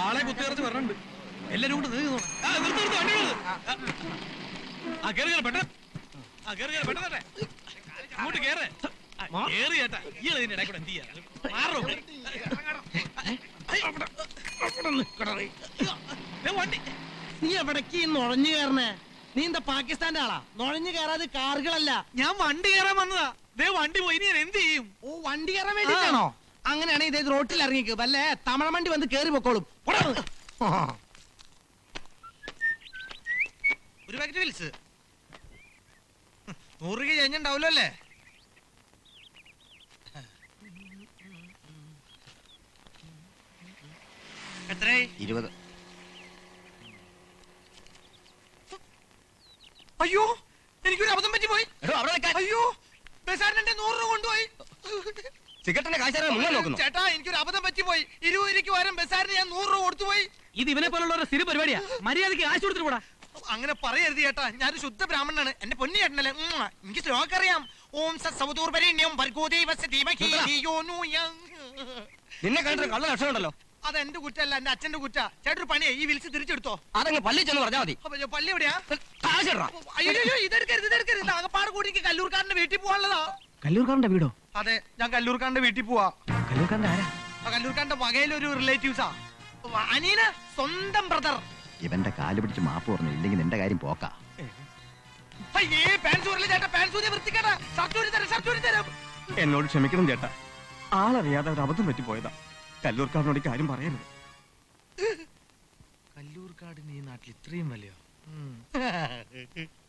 ആളെ കുത്തിയറച്ച് വരണുണ്ട്. എല്ലാരും കൂടെ പെട്ടെന്നെ അങ്ങോട്ട് കേറ്. കേറി ചേട്ടാ. ഇയാൾ ഇതിന്റെ ഇടയിൽ കൂടെ എന്ത് ചെയ്യാ? വണ്ടി നീ എവിടേക്ക് നുഴഞ്ഞു കയറണേ? നീ എന്താ പാകിസ്ഥാന്റെ ആളാ? നുഴഞ്ഞു കയറാതെ കാറുകളല്ല. ഞാൻ വണ്ടി കയറാൻ വന്നതാ. ദേ വണ്ടി പോയി. ഞാൻ എന്ത് ചെയ്യും? ഓ, വണ്ടി കയറാൻ വേണ്ടിട്ടാണോ? അങ്ങനെയാണെങ്കിൽ ഇതേ റോട്ടിൽ ഇറങ്ങിക്ക്. വല്ലേ തമിഴ വണ്ടി വന്ന് കേറി പൊക്കോളും. ഒരു പാക്കറ്റ് വിൽസ് 100 രൂപ കഴിഞ്ഞുണ്ടാവല്ലോ അല്ലേ? എത്രയായി? 20. അയ്യോ, എനിക്കൊരു അബദ്ധം പറ്റി പോയി. അയ്യോ, ബസാറിന്റെ 100 രൂപ കൊണ്ടുപോയി. സിഗരറ്റിന്റെ കാശാരെ മുങ്ങാൻ നോക്കുന്നു. ചേട്ടാ, എനിക്കൊരു അബദ്ധം പറ്റി പോയി. 20 രൂപയ്ക്ക് വരും ബസാറിന് ഞാൻ 100 രൂപ കൊടുത്തുപോയി. ഇത് ഇവനെ പോലുള്ളവരുടെ സ്ഥിര പരിപാടിയാ. മര്യാദക്ക് ആശു കൊടുത്തിട്ട് പോടാ. അങ്ങനെ പറയരുത് ചേട്ടാ. ഞാനൊരു ശുദ്ധ ബ്രാഹ്മണനാണ്. എന്റെ പൊന്നു ചേട്ടനല്ലേ. എനിക്ക് ശ്ലോകം അറിയാം. ഓം സത്സവതൂർപരണ്യം ഭർഗോദേവസ്യ ധീമഹി ധിയോ യോ യോ. നിന്നെ കണ്ടിട്ട് കള്ള ലക്ഷണം ഉണ്ടല്ലോ. അതെന്റെ കുറ്റല്ല, എന്റെ അച്ഛന്റെ കുറ്റ. ചേട്ടൊരു പണിയെ ഈ വിളിച്ച് തിരിച്ചെടുത്തോ. അതങ്ങ് പള്ളി ചെന്ന് പറഞ്ഞാൽ മതി. പള്ളി എവിടെയാ? അയ്യോ, ഇതെടുക്കരുത്. ആകപ്പാട് കൂടി കല്ലൂർക്കാരന്റെ വീട്ടിൽ പോവാനുള്ളതാ. കല്ലൂർക്കാരന്റെ വീടോ? അതെ, ഞാൻ കല്ലൂർക്കാരന്റെ വീട്ടിൽ പോവാ. കല്ലൂർക്കാരന്റെ ആരാ? കല്ലൂർക്കാരന്റെ വകയിലൊരു റിലേറ്റീവ്സാ. അനിയന സ്വന്തം ബ്രദർ. ഇവന്റെ കാല് പിടിച്ച് മാപ്പ് പറഞ്ഞു. ഇല്ലെങ്കിൽ നിന്റെ കാര്യം പോക്കാ. എന്നോട് ക്ഷമിക്കണം ചേട്ടാ. ആളറിയാതെ ഒരു അബദ്ധം പറ്റിപ്പോയതാ. കല്ലൂർക്കാരനോട് കാര്യം പറയരുത്. കല്ലൂർക്കാടിന് ഈ നാട്ടിൽ ഇത്രയും വലിയ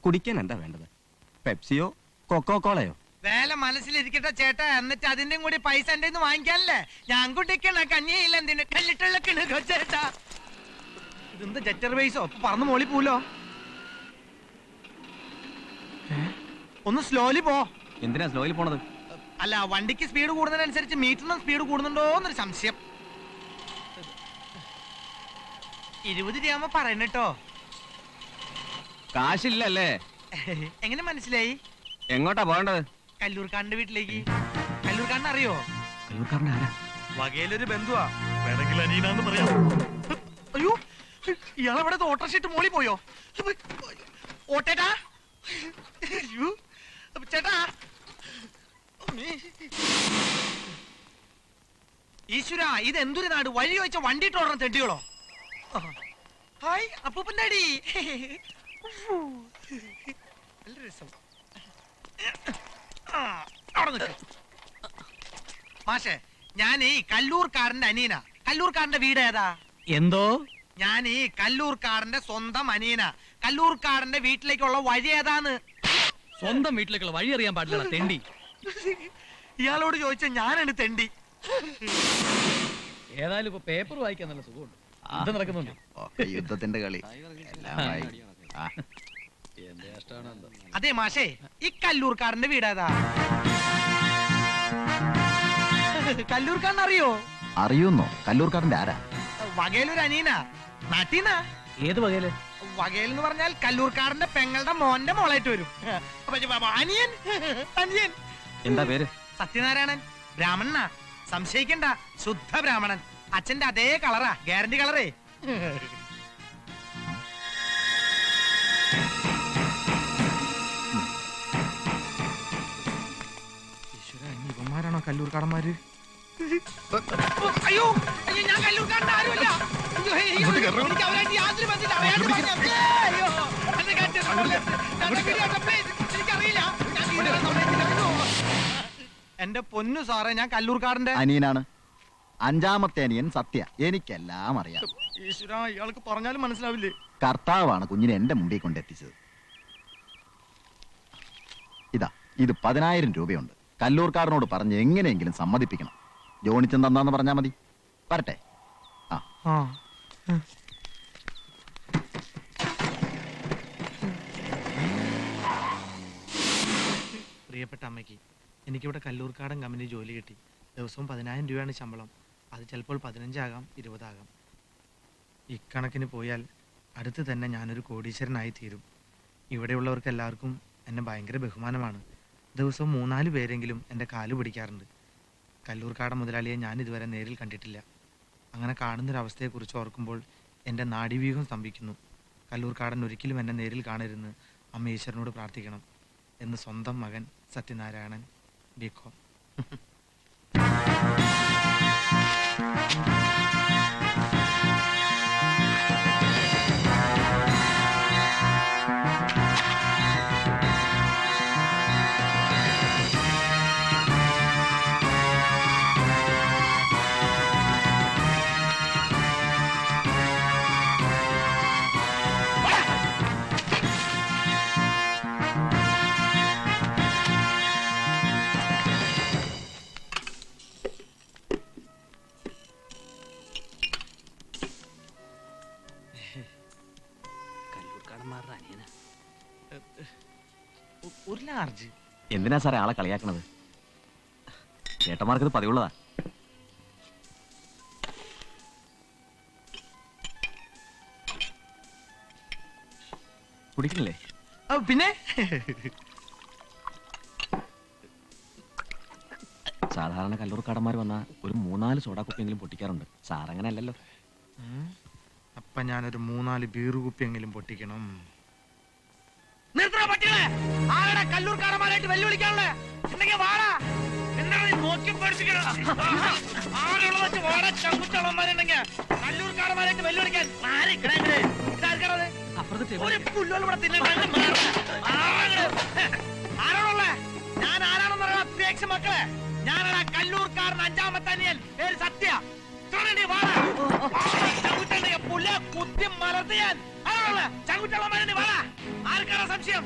കുടിക്കാൻ എന്താ വേണ്ടത്? പെപ്സിയോ കൊക്കോ കോളയോ? വേല മനസ്സിലിരിക്കട്ടെ ചേട്ടാ. എന്നിട്ട് അതിന്റെയും കൂടി പൈസ എന്റെ വാങ്ങിക്കാനല്ലേ ഞാൻ കുട്ടിക്കണ കഞ്ഞിയില്ല. എന്തിന് കല്ലിട്ടുള്ള ചേട്ടാ? ഇതെന്താ ജറ്റർ പൈസോ? പറന്ന് മോളി പോലോ. ഒന്ന് സ്ലോലി പോ. എന്തിനാ സ്ലോയിൽ പോണത്? അല്ല, വണ്ടിക്ക് സ്പീഡ് കൂടുന്നതിനനുസരിച്ച് മീറ്ററിനും സ്പീഡ് കൂടുന്നുണ്ടോ എന്നൊരു സംശയം. 20 രൂപ പറയണട്ടോ. കാശില്ലല്ലേ? എങ്ങനെ മനസ്സിലായി? എങ്ങോട്ടാ പോകേണ്ടത്? കല്ലൂർക്കാരന്റെ വീട്ടിലേക്ക്. കല്ലൂർക്കാരനെ അറിയോ? കല്ലൂർക്കാരന്റെ ആരാ? വകയിലൊരു ബന്ധുവാ. വേണമെങ്കിൽ അനീനാന്ന് പറയാം. അയ്യോ, ഇയാളെവിടെ ഓട്ടർഷിട്ട് മോളി പോയോ? ഓട്ടേട്ടാ. ചേട്ടാ, ഈശ്വര, ഇത് എന്തൊരു നാട്! വഴി വെച്ച വണ്ടിയിട്ട് ഓടണം തെണ്ടികളോ. ഹായ് അപ്പൂപ്പൻ്റെ അടി. നല്ല രസം. മാഷേ, ഞാൻ ഈ കല്ലൂർക്കാരന്റെ അനീന. കല്ലൂർക്കാരന്റെ വീട് ഏതാ? എന്തോ? ഞാൻ ഈ കല്ലൂർക്കാരന്റെ സ്വന്തം അനീന. കല്ലൂർക്കാരന്റെ വീട്ടിലേക്കുള്ള വഴി ഏതാന്ന്? സ്വന്തം വീട്ടിലേക്കുള്ള വഴി അറിയാൻ പാടില്ല തെണ്ടി. ഇയാളോട് ചോദിച്ച ഞാനാണ് തെണ്ടി. ഏതായാലും ഇപ്പൊ പേപ്പർ വായിക്കാൻ നല്ല സുഖമുണ്ട്. യുദ്ധം നടക്കുന്നുണ്ട്. യുദ്ധത്തിന്റെ കളി. അതെ മാഷേ, ഈ കല്ലൂർക്കാരന്റെ വീടേതാ? കല്ലൂർക്കാരൻ അറിയോ? അറിയുന്നോ? കല്ലൂർക്കാരന്റെ ആരാ? വകയിലൊരു അനീന. നാട്ടീനാ. ഏത് വകയില്? വകയിൽ എന്ന് പറഞ്ഞാൽ കല്ലൂർക്കാരന്റെ പെങ്ങളുടെ മോന്റെ മോളായിട്ട് വരും. അനിയൻ. അനിയൻ. എന്താ പേര്? സത്യനാരായണൻ. ബ്രാഹ്മണനാ. സംശയിക്കണ്ട, ശുദ്ധ ബ്രാഹ്മണൻ. അച്ഛന്റെ അതേ കളറാ, ഗ്യാരണ്ടി കളറേ. ഈശ്വര, ഇവന്മാരാണോ കല്ലൂർക്കാരന്മാര്? അയ്യോ, ഞാൻ കല്ലൂർക്കാരന്റെ ആരുമല്ല. എനിക്ക് അവരായിട്ട് യാതൊരു ബന്ധമില്ല. എന്റെ പൊന്നു സാറേ, ഞാൻ കല്ലൂർക്കാരന്റെ അനിയനാണ്. 5ാമത്തെ അനിയൻ സത്യ. എനിക്കെല്ലാം അറിയാം. ഈശ്വര, ഇയാൾക്ക് പറഞ്ഞാലും മനസ്സിലാവില്ലേ? കർത്താവാണ് കുഞ്ഞിനെ എന്റെ മുമ്പിൽ കൊണ്ടെത്തിച്ചത്. ഇത് 10,000 രൂപയുണ്ട്. കല്ലൂർക്കാരനോട് പറഞ്ഞ് എങ്ങനെയെങ്കിലും സമ്മതിപ്പിക്കണം. ജോണിച്ചൻ തന്നാന്ന് പറഞ്ഞാ മതി. വരട്ടെ. പ്രിയപ്പെട്ട അമ്മയ്ക്ക്, എനിക്കിവിടെ കല്ലൂർക്കാടൻ കമ്പനി ജോലി കിട്ടി. ദിവസവും 10,000 രൂപയാണ് ശമ്പളം. അത് ചിലപ്പോൾ 15 ആകാം, 20 ആകാം. ഇക്കണക്കിന് പോയാൽ അടുത്ത് തന്നെ ഞാനൊരു കോടീശ്വരനായി തീരും. ഇവിടെയുള്ളവർക്ക് എല്ലാവർക്കും എന്നെ ഭയങ്കര ബഹുമാനമാണ്. ദിവസവും 3-4 പേരെങ്കിലും എൻ്റെ കാല് പിടിക്കാറുണ്ട്. കല്ലൂർക്കാടൻ മുതലാളിയെ ഞാൻ ഇതുവരെ നേരിൽ കണ്ടിട്ടില്ല. അങ്ങനെ കാണുന്നൊരവസ്ഥയെക്കുറിച്ച് ഓർക്കുമ്പോൾ എൻ്റെ നാഡീവ്യൂഹം സ്തംഭിക്കുന്നു. കല്ലൂർക്കാടൻ ഒരിക്കലും എന്നെ നേരിൽ കാണരുതെന്ന് അമ്മ ഈശ്വരനോട് പ്രാർത്ഥിക്കണം എന്ന് സ്വന്തം മകൻ സത്യനാരായണൻ ബികോം. കല്ലൂർക്കാടന്മാരുടെ അനിയനാ. ഒരു ലാർജ്. എന്തിനാ സാറേ ആളെ കളിയാക്കണത്? ചേട്ടന്മാർക്കത് പതിവുള്ളതാ. കുടിക്കണില്ലേ? പിന്നെ സാധാരണ കല്ലൂർക്കാടന്മാർ വന്ന ഒരു 3-4 സോഡാ കുപ്പിയെങ്കിലും പൊട്ടിക്കാറുണ്ട്. സാറങ്ങനെ അല്ലല്ലോ. അപ്പൊ ഞാനൊരു 3-4 ബീറ് കുപ്പിയെങ്കിലും പൊട്ടിക്കണം. നിർത്തണ പട്ടികളെ! ആരുടെ കല്ലൂർക്കാടന്മാരായിട്ട് വെല്ലുവിളിക്കാനുള്ളേ? ഉണ്ടെങ്കിൽ വാടാ. എന്താണ് നീ നോക്കി പഠിപ്പിക്കണത്? ആരുള്ള വെച്ച് വാടാ ചങ്കുച്ചളന്മാരുണ്ടെങ്കിൽ കല്ലൂർക്കാടന്മാരായിട്ട് വെല്ലുവിളിക്കാൻ ഇതാർക്കണത്? ഒരു പുല്ലുകൾ ഇവിടെ തിന്നണ്ട. ആരാണുള്ളേ? ഞാൻ ആരാണെന്ന് പറയാ അപ്രേക്ഷ മക്കളെ. ഞാനാണ് കല്ലൂർക്കാരൻ 5ാമത്തെ അനിയൻ. പേര് സത്യ. പുല്ല കുത്തി മലർത്തി ഞാൻ ചങ്കുറ്റളന്മാരെ വാടാ. ആർക്കാണ് സംശയം?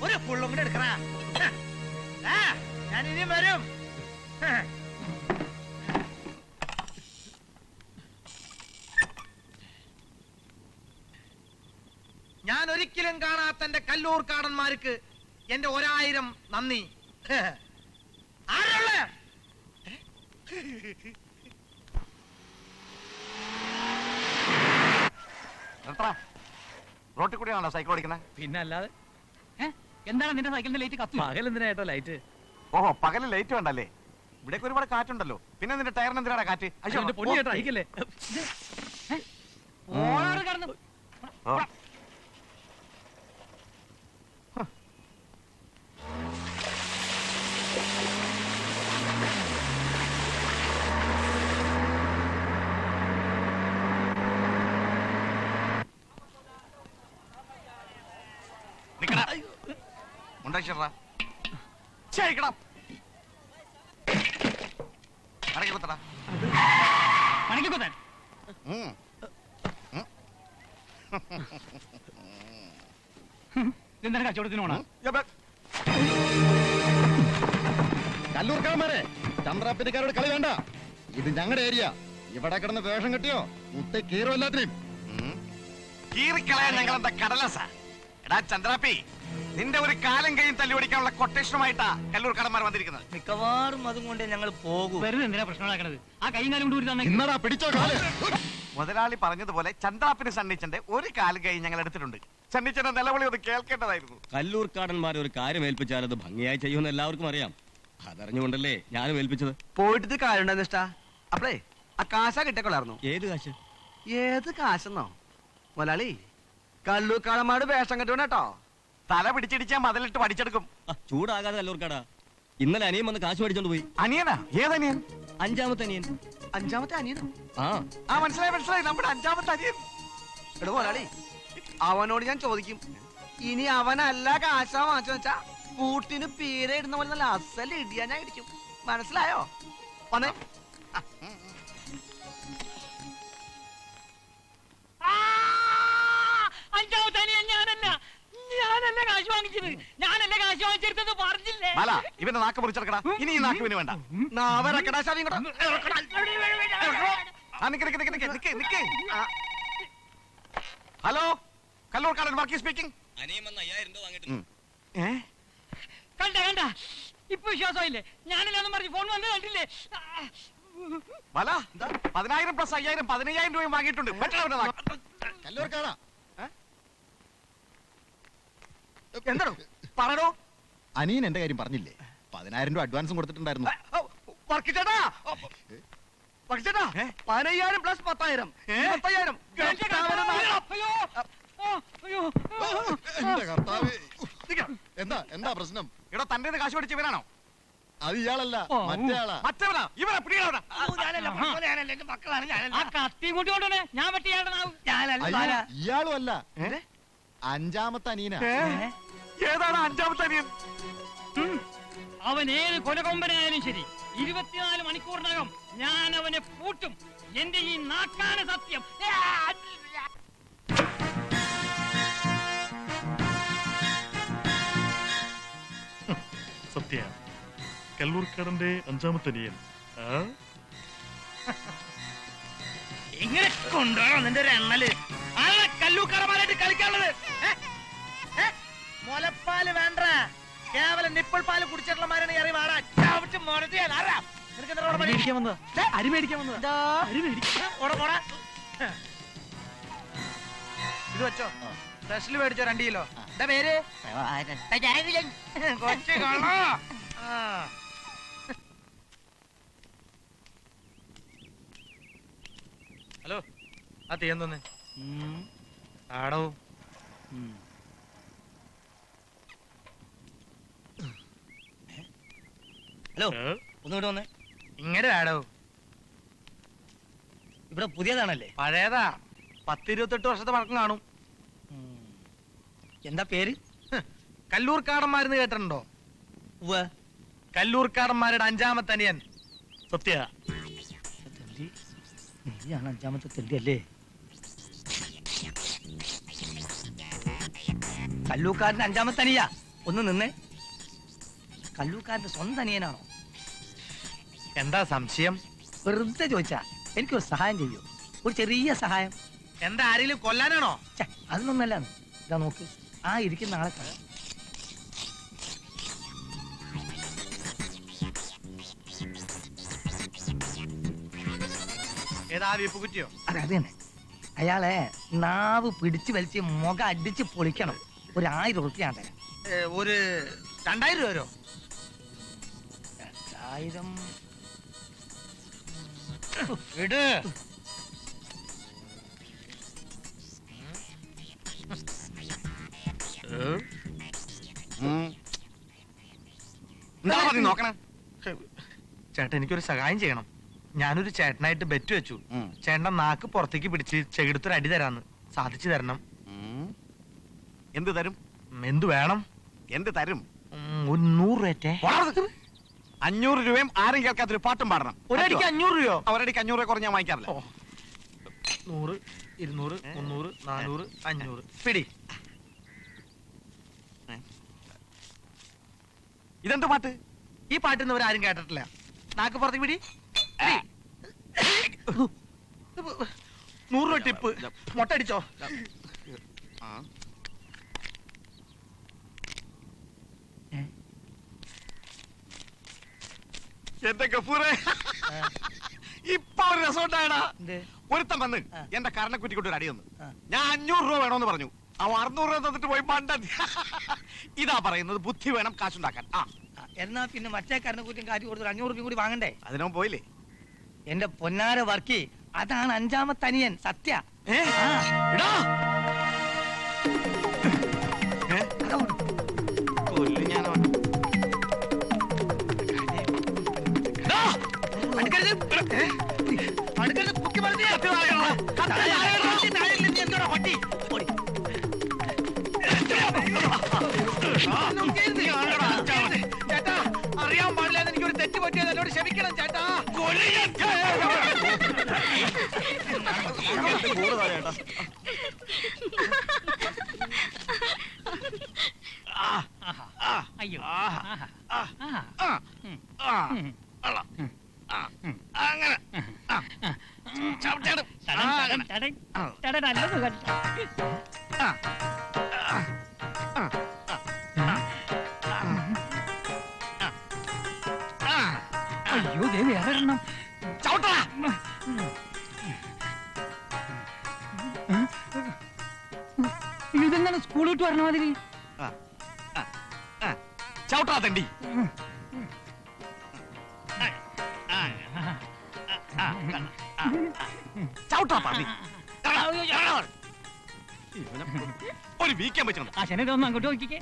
ഒരു പുള്ളും കൂടെ എടുക്കണ. ഞാൻ ഇനിയും വരും. ഞാൻ ഒരിക്കലും കാണാത്ത എന്റെ കല്ലൂർക്കാടന്മാർക്ക് എന്റെ 1000 നന്ദി. ആരുള്ള റോട്ടിൽ കൂടിയാണോ സൈക്കിൾ ഓടിക്കണേ? പിന്നെ അല്ലാതെ എന്താണ് നിന്റെ സൈക്കിളിന്റെ ലൈറ്റ് കത്തി? പകൽ എന്തിനാ ഏട്ടോ ലൈറ്റ്? ഓഹോ, പകല് ലൈറ്റ് വേണ്ടല്ലേ? ഇവിടേക്ക് ഒരുപാട് കാറ്റുണ്ടല്ലോ. പിന്നെ നിന്റെ ടയറിന് എന്തിനാണ് കാറ്റ്? പൊന്നി കേട്ടോ അയക്കല്ലേ? ഓളോട് കടന്നു പണിക്കുത്താൻ ഇതെന്താണ് കച്ചവടത്തിന് പോണ? കല്ലൂർക്കാരന്മാരെ, ചന്ദ്രാപ്പിനിക്കാരോട് കളി വേണ്ട. ഇത് ഞങ്ങളുടെ ഏരിയ. ഇവിടെ കിടന്ന് വേഷം കെട്ടിയോ മുത്ത കീറോ എല്ലാത്തിനെയും കീറിക്കളയാൻ ഞങ്ങൾ എന്താ കടലാസ? എടാ ചന്ദ്രാപ്പി, നിന്റെ ഒരു കാലം കഴിഞ്ഞ് തല്ലി ഓടിക്കാനുള്ള കൊട്ടേഷനുമായിട്ടാ കല്ലൂർക്കാരന്മാർ വന്നിരിക്കുന്നത്. മിക്കവാറും അതും കൊണ്ട് ഞങ്ങൾ പോകും. വെറുതെ എന്തിനാ പ്രശ്നം ഉണ്ടാക്കണത്? ആ കൈ കാലം കൊണ്ട് തന്നെ ഇന്നടാ പിടിച്ചോ കാല്. മുതലാളി പറഞ്ഞതുപോലെ ചന്ദ്രാപ്പിന് സണ്ണിച്ചന്റെ ഒരു കാലം കഴിഞ്ഞ് ഞങ്ങൾ എടുത്തിട്ടുണ്ട്. സണ്ണിച്ചന്റെ നിലവിളി ഒന്ന് കേൾക്കേണ്ടതായിരുന്നു. കല്ലൂർക്കാടന്മാർ ഒരു കാര്യം ഏൽപ്പിച്ചാൽ അത് ഭംഗിയായി ചെയ്യുമെന്ന് എല്ലാവർക്കും അറിയാം. അതറിഞ്ഞുകൊണ്ടല്ലേ ഞാനും ഏൽപ്പിച്ചത്. പോയിട്ട് കാര്യമുണ്ടെന്ന് ഇഷ്ടാ. അപ്പളേ ആ കാശ കിട്ടക്കൊള്ളായിരുന്നു. ഏത് കാശ്? ഏത് കാശെന്നോ മുതലാളി? കല്ലൂർക്കാടന്മാര് വേഷം കെട്ടുകൊണ്ടോ തല പിടിച്ചിടിച്ചാൽ മതിലിട്ട് പഠിച്ചെടുക്കും. ചൂടാകാതെ കല്ലൂർക്കാടാ. ഇന്നലെ അനിയൻ വന്ന് കാശ് മേടിച്ചോണ്ട് പോയി. അനിയനാ? ഏതനിയൻ? 5ാമത്തെ അനിയൻ. 5ാമത്തെ അനിയനോ? ആ മനസ്സിലായി. നമ്മുടെ 5ാമത്തെ അനിയൻ. എടോ മുതലാളി, അവനോട് ഞാൻ ചോദിക്കും, ഇനി അവനല്ല കാശ വാങ്ങിച്ചു വെച്ചാ കൂട്ടിന് പീര ഇടുന്ന പോലെ നല്ല അസൽ ഇടിയാ ഞാൻ ഇടിക്കും. മനസ്സിലായോ? വന്നേ. ഞാനല്ല കാശ് വാങ്ങിച്ചത്. ഞാനല്ല കാശ് വാങ്ങിച്ചെടുത്തത് പറഞ്ഞില്ലേ? ഇവന്റെ നാക്ക് മുറിച്ചെടുക്കടാ. ഇനി ഈ നാക്ക് ഇവന് വേണ്ട. ഹലോ, കല്ലൂർക്കാരൻ വർക്കി സ്പീക്കിംഗ്. അനിയൻ വന്ന് 5000 രൂപ വാങ്ങിട്ട് കണ്ട ഇപ്പൊ വിശ്വാസമില്ലേ? ഞാനല്ലാന്നും പറഞ്ഞ് ഫോൺ വന്ന് കണ്ടില്ലേ? 10,000 പ്ലസ് 5,000 15,000 രൂപയും വാങ്ങിയിട്ടുണ്ട്. കല്ലൂർക്കാടാ, എന്താണോ പറയണോ? അനിയൻ എന്റെ കാര്യം പറഞ്ഞില്ലേ? 10,000 രൂപ അഡ്വാൻസും കൊടുത്തിട്ടുണ്ടായിരുന്നു. വർക്കിച്ചേട്ടാ 15,000 പ്ലസ് 10,000 25,000. അയ്യോ എന്റെ കർത്താവേ. എന്താ പ്രശ്നം? ഇവിടെ തന്റെ കാശ് മേടിച്ച ഇവനാണോ? അത് ഇയാളല്ല, ഓ. മറ്റേ ആളാ. മറ്റവനാ ഇവനെ പിടികളാ. ആ കത്തിയും കൂട്ടി കൊണ്ടുവന്നെ ഞാൻ പറ്റിയാളുടെ നാവ്. അയ്യോ, ഇയാളും അല്ല, 5ാമത്തെ അനിയനാ. ഏതാണ് 5ാമത്തെ അനിയൻ? അവൻ ഏത് കൊലകൊമ്പനായാലും ശരി 24 മണിക്കൂറിനകം ഞാൻ അവനെ പൂട്ടും. എന്റെ ഈ നാക്കാണ് സത്യം. സത്യ കല്ലൂർക്കാടന്റെ 5ാമത്തെ അനിയൻ. ഇങ്ങനെ കൊണ്ടുപോകണോ നിന്റെ ഒരു എണ്ണല്? ആളെ കല്ലൂക്കറമാരായിട്ട് കളിക്കാനുള്ളത്. മുലപ്പാല് വേണ്ട, കേവലം നിപ്പിൾ പാല് കുടിച്ചിട്ടുള്ള മാരാണ് കയറി വാടാ. ചവിട്ട് മുരട്ടി ഞാൻ ആരാ? നിനക്ക് എന്താ ഇവിടെ പണി? അരി മേടിക്കാൻ വന്നത്. ഇതാ. ഓടാ, പോടാ. ഇത് വെച്ചോ, സ്പെഷ്യൽ മേടിച്ചോ 2 കിലോ. എന്താ പേര്? കൊച്ചു കള്ളോ. ആ. ഹലോ, ആ തീയന്തോന്ന് ആടോ. ഹലോ, ഒന്നുകൂടെ വന്നേ. ഇങ്ങനെ ആടോ. ഇവിടെ പുതിയതാണല്ലേ? പഴയതാ, 10-28 വർഷത്തെ പഴക്കം കാണും. എന്താ പേര്? കല്ലൂർക്കാടന്മാരെന്ന് കേട്ടിട്ടുണ്ടോ? കല്ലൂർക്കാടന്മാരുടെ 5ാമത്തെ അനിയൻ സത്യ നീയാണ് 5ാമത്തെ തെണ്ടി അല്ലേ? കല്ലൂക്കാരന്റെ 5ാമത്തെ അനിയ. ഒന്ന് നിന്നേ. കല്ലൂക്കാരന്റെ സ്വന്തം അനിയനാണോ? എന്താ സംശയം? വെറുതെ ചോദിച്ചാ. എനിക്കൊരു സഹായം ചെയ്യൂ, ഒരു ചെറിയ സഹായം. എന്താ, ആരെങ്കിലും കൊല്ലാനാണോ? അതിനൊന്നല്ല. ഇതാ നോക്ക്, ആ ഇരിക്കുന്ന ആളെ കാണാം. ഏതാ വീപ്പ് കുറ്റിയോ? അതെ, അത് തന്നെ. അയാളെ നാവ് പിടിച്ചു വലിച്ച് മുഖം അടിച്ച് പൊളിക്കണം. ഒരു 1000 ഉറുപ്പിക ഞാൻ തരാം. ഒരു 2000 രൂപ വരോ? 2000 ഇട്. നോക്കണേ ചേട്ടാ, എനിക്കൊരു സഹായം ചെയ്യണം. ഞാനൊരു ചേട്ടനായിട്ട് ബെറ്റ് വെച്ചു. ചേട്ടന്റെ നാക്ക് പുറത്തേക്ക് പിടിച്ച് ചെകിടത്തൊരു അടി തരാന്ന്. സാധിച്ചു തരണം. എന്ത് തരും? എന്തു വേണം? എന്ത് തരും? ഒരു 100 രൂപ. 500 രൂപയും ആരും കേൾക്കാത്തൊരു പാട്ടും പാടണം. ഒരടിക്ക് 500 രൂപയോ? അവരടിക്ക് 500 രൂപ കുറഞ്ഞ് ഞാൻ വാങ്ങിക്കാറില്ല. 100, 200, 300, 400, 500. പിടി. ഇതെന്ത് പാട്ട്? ഈ പാട്ടിന്ന് ഇവരാരും കേട്ടിട്ടില്ല. നാക്ക് പുറത്തേക്ക് പിടി. 100 രൂപ ടിപ്പ്. മൊട്ടടിച്ചോ? എന്റെ ഗഫൂറെ, ഇപ്പൊ ഒരു രസം ഉണ്ടായടാ. ഒരുത്തൻ വന്ന് എന്റെ കരണക്കുറ്റിക്കൊണ്ട് ഒരു അടി വന്നു. ഞാൻ 500 രൂപ വേണമെന്ന് പറഞ്ഞു. അവൻ 600 രൂപ തന്നിട്ട് പോയി മണ്ടൻ. ഇതാ പറയുന്നത്, ബുദ്ധി വേണം കാശുണ്ടാക്കാൻ. എന്നാ പിന്നെ മറ്റേ കരണക്കുറ്റിയും കാറ്റ് കൊടുത്ത് 500 രൂപ കൂടി വാങ്ങണ്ടേ? അതിനോ പോയില്ലേ? എന്റെ പൊന്നാര വർക്കി, അതാണ് 5ാമത്തെ അനിയൻ സത്യ. കൊല്ലു ഞാൻ. ചേട്ടാ, അറിയാൻ പാടില്ല, എനിക്കൊരു തെറ്റ് പറ്റിയത് എന്നോട് ക്ഷമിക്കണം ചേട്ടാ. അയ്യോ അങ്ങനെ നല്ല സുഖം. അയ്യോ, ദേ വേറെ എണ്ണം. ഇതെന്താണ് സ്കൂൾ വിട്ട് പറഞ്ഞ മാതിരി? ചവിട്ടാ തണ്ടി. ചവിട്ടാ പന്നി. ഇവനെ ഒരു വീക്കാൻ വെച്ചിട്ടുണ്ട്. ആ ശനി ഇതൊന്നും അങ്ങോട്ട് നോക്കിക്കേ.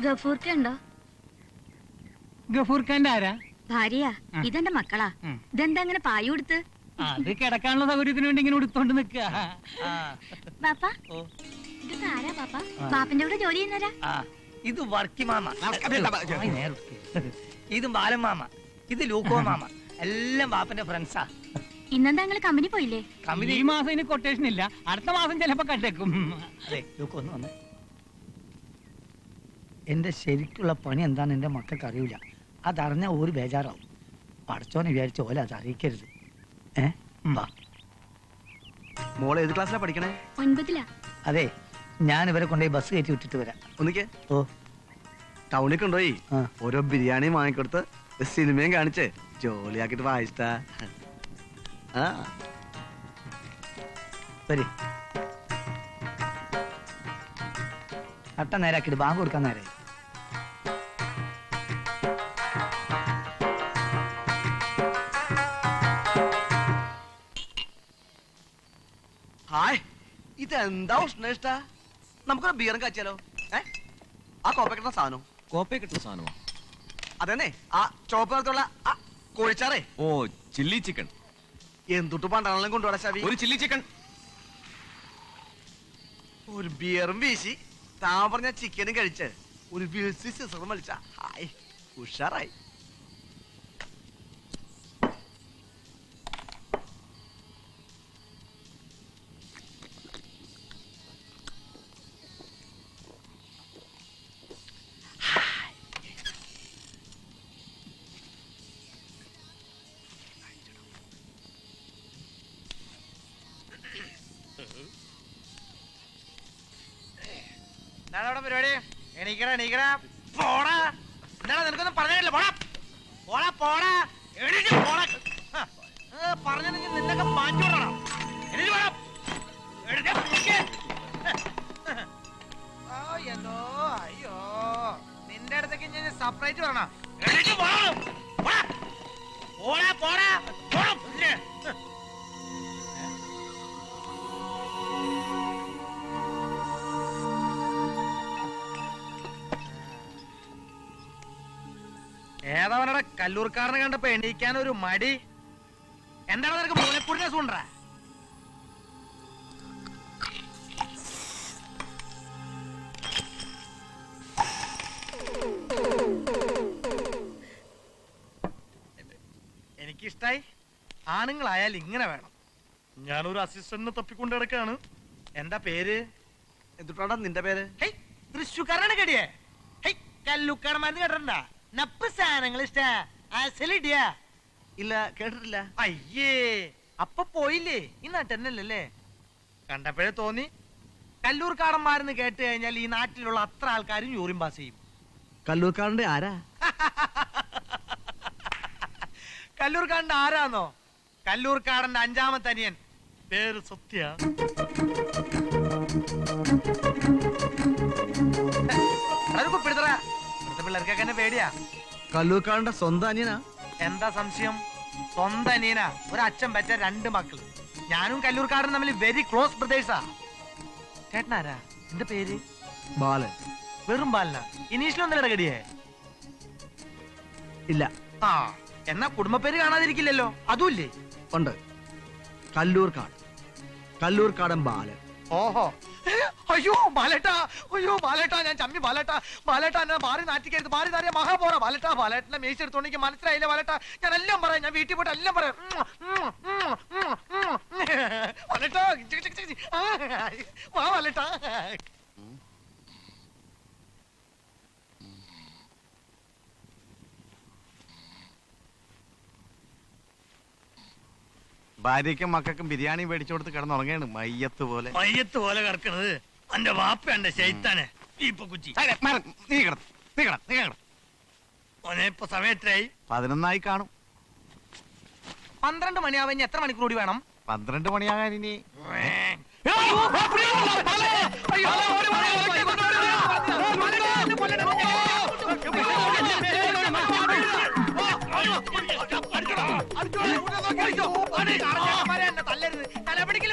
ഗഫൂർക്ക ഉണ്ടോ? ഗഫൂർ ഖാന്റെ ആരാ? ഭാര്യയാ. ഇതെന്റെ മക്കളാ. ഇതെന്താ അങ്ങനെ പായ കൊടുത്ത്? അത് കിടക്കാനുള്ള സൗകര്യത്തിന് വേണ്ടി ഇങ്ങനെ ഉടുത്തോണ്ട് നിക്ക. ബാപ്പ ഇതൊക്കെ ആരാ ബാപ്പ? ബാപ്പന്റെ കൂടെ ജോലി ചെയ്യുന്നവരാ? ഇത് വർക്കി മാമ, ആയ് നേരെ. ഇത് ബാലൻ മാമ, ഇത് ലൂക്കോ മാമ, എല്ലാം ബാപ്പന്റെ ഫ്രണ്ട്സാ. ഇന്നെന്താ നിങ്ങള് കമ്പനി പോയില്ലേ? കമ്പനി ഈ മാസം ഇനി കൊട്ടേഷൻ ഇല്ല, അടുത്ത മാസം ചിലപ്പോ കണ്ടേക്കും. അതെ ലൂക്കോ ഒന്ന് വന്ന്. എന്റെ ശരിക്കുള്ള പണി എന്താന്ന് എന്റെ മക്കൾക്ക് അറിയില്ല. അതറിഞ്ഞ ഒരു ബേജാറാവും. പഠിച്ചോനെ വിചാരിച്ച പോലെ അത് അറിയിക്കരുത്. വാ. മോളെ ഏത് ക്ലാസ്സിലാ പഠിക്കണേ? 9ലാ. അതെ, ഞാൻ ഇവരെ കൊണ്ടുപോയി ബസ് കയറ്റി വിട്ടിട്ട് വരാം. ഒന്നിക്കേ. ഓ ടൗണിൽ കൊണ്ടുപോയി ആ. ഓരോ ബിരിയാണി വാങ്ങിക്കൊടുത്ത് സിനിമയും കാണിച്ച് ജോലിയാക്കിട്ട് വായിച്ചിട്ടാ. ആ വരി. അട്ട നേരാക്കിട്ട് ബാങ്ക് കൊടുക്കാൻ നേരെ. ഹായ്, ഇതെന്താ ഉഷ്ണ? നമുക്കൊരു ബിയറും കാച്ചാലോ? ആ കോപ്പ കിട്ടുന്ന സാധനം. കോപ്പയെ കിട്ടുന്ന സാധനമോ? അതന്നെ, ആ ചോപ്പ് നിറത്തുള്ള ആ കോഴിച്ചാറേ. ഓ, ചില്ലി ചിക്കൻ. എന്തുട്ട് പണ്ടാണെങ്കിലും കൊണ്ടുപോടാ ശവി. ഒരു ചില്ലി ചിക്കൻ. ഒരു ബിയറും വീശി താൻ പറഞ്ഞ ചിക്കനും കഴിച്ച് ഒരു വിൽസി സിസറും വലിച്ച ഹായ് ഉഷാറായി. എന്താണ് പരിപാടി? എണീക്കടാ പോടാ. എന്താണ് നിനക്കൊന്നും പറഞ്ഞില്ല? പോടാ പോടാ പോടാ, എണീറ്റ് പോടാ. പറഞ്ഞെങ്കിൽ നിന്നൊക്കെ മാറ്റി വിടണം. എണീറ്റ് പോടാ. എന്തോ അയ്യോ, നിന്റെ അടുത്തേക്ക് ഞാൻ സെപ്പറേറ്റ് പറയണം. എണീറ്റ് പോടാ പോടാ പോടാ പോടാ. ഏതവനടെ കല്ലൂർക്കാരനെ കണ്ടപ്പോ എണീക്കാൻ ഒരു മടി? എന്താണ് നിനക്ക് മൂലക്കുടിനെ സൂണ്ടാ? എനിക്കിഷ്ടായി. ആണുങ്ങളായാൽ ഇങ്ങനെ വേണം. ഞാനൊരു അസിസ്റ്റന്റിനെ തപ്പിക്കൊണ്ട് കിടക്കാണ്. എന്താ പേര്? എന്തുട്ടാ നിന്റെ പേര്? തൃശ്ശൂക്കാരാണ് കേടിയേ. കല്ലൂക്കാരന്മാര് കേട്ടിട്ടുണ്ടാ? നപ്പ് സാധനങ്ങൾ ഇഷ്ടാ. അസലിടിയാ? ഇല്ല, കേട്ടിട്ടില്ല. അയ്യേ, അപ്പൊ പോയില്ലേ? ഈ നാട്ടന്നല്ലേ? കണ്ടപ്പോഴേ തോന്നി. കല്ലൂർക്കാടന്മാരെന്ന് കേട്ട് കഴിഞ്ഞാൽ ഈ നാട്ടിലുള്ള അത്ര ആൾക്കാരും യൂറിൻ പാസ് ചെയ്യും. കല്ലൂർക്കാരന്റെ ആരാ? കല്ലൂർക്കാടന്റെ ആരാന്നോ? കല്ലൂർക്കാടന്റെ 5ാമത്തെ അനിയൻ. പേര് സത്യ. പിള്ളേർക്കൊക്കെ എന്നെ പേടിയാ. കല്ലൂർക്കാരന്റെ സ്വന്തം അനിയനാ? എന്താ സംശയം? സ്വന്തം അനിയനാ. ഒരു അച്ഛൻ പറ്റ 2 മക്കള്. ഞാനും കല്ലൂർക്കാരനും തമ്മിൽ വെരി ക്ലോസ് ബ്രദേഴ്സാ. ചേട്ടനാരാ? എന്റെ പേര് ബാലൻ. വെറും ബാലന? ഇനീഷിലൊന്നും ഇടകടിയേ? ഇല്ല. ആ, എന്നാ കുടുംബപ്പേര് കാണാതിരിക്കില്ലല്ലോ? അതുമില്ലേ? ഉണ്ട്. കല്ലൂർക്കാട്. കല്ലൂർക്കാടൻ ബാലൻ. ഓഹോ. അയ്യോ ബാലേട്ടാ, അയ്യോ ബാലേട്ടാ, ഞാൻ ചമ്മി ബാലേട്ടാ. ബാലേട്ടാ എന്നെ മാറി നാറ്റിക്കരുത്. മാറി നാറിയ മഹാ പോരാ ബാലേട്ടാ. ബാലേട്ടനെ മേശ എടുത്തോണ്ടെങ്കിൽ മനസ്സിലായില്ല ബാലേട്ടാ. ഞാൻ എല്ലാം പറയാം. ഞാൻ വീട്ടിൽ പോയിട്ട് എല്ലാം പറയാം. ബാലേട്ടാ വാ ബാലേട്ടാ. ഭാര്യയ്ക്കും മക്കൾക്കും ബിരിയാണി മേടിച്ചു കൊടുത്ത് കിടന്നുറങ്ങാണ് മയ്യത്ത് പോലെ. മയ്യത്ത് പോലെ കിടക്കണത് എന്റെ വാപ്പ ശൈത്താനെ ഇപ്പൊ കുച്ചി. നീ കിട. മോനെ ഇപ്പൊ സമയത്തായി. 11 കാണും. 12 മണിയാവാൻ ഇനി എത്ര മണിക്കൂർ കൂടി വേണം? 12 മണിയാകാൻ ഇനി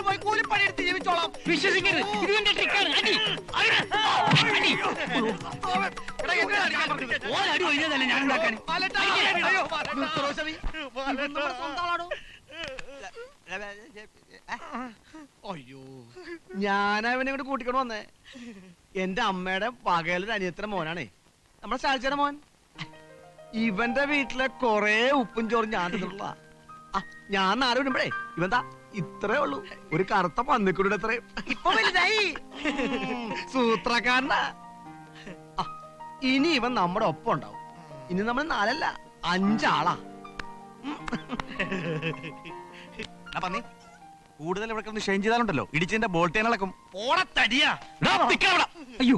പോയി കൂലിപ്പണി എടുത്ത് ജീവിച്ചോളാം. വിശ്വസിക്കരുത്, ഇത് എന്റെ ട്രിക്കാണ്. അടി ഓരടി ഒഴിഞ്ഞതല്ലേ ഞാൻ ഉണ്ടാക്കാൻ. അയ്യോ ഞാനവനെ കൂടെ കൂട്ടിക്കൊണ്ട് വന്നേ. എന്റെ അമ്മയുടെ പകലൊരു അനിയത്തിന്റെ മോനാണേ, നമ്മുടെ ശാലിച്ചയുടെ മോൻ. ഇവന്റെ വീട്ടിലെ കൊറേ ഉപ്പും ചോറും ഞാൻ തിന്നിട്ടുള്ള. ഞാൻ നാളെ വിടുമ്പോഴേ ഇവന്താ ഇത്രേ ഉള്ളൂ, ഒരു കറുത്ത പന്നിക്കുടിയുടെ അത്രയും. ഇപ്പൊ വലുതായി സൂത്രക്കാരനാ. ഇനി ഇവൻ നമ്മുടെ ഒപ്പം ഉണ്ടാവും. ഇനി നമ്മൾ 4 അല്ല 5 ആളാ. പന്നി കൂടുതൽ ഇവിടെ കിടന്ന് ഷെയിൻ ചെയ്താലുണ്ടല്ലോ ഇടിച്ചതിന്റെ ബോൾട്ടേനിളക്കും. ഓടത്തടിയാ. നിക്കവിടെ. അയ്യോ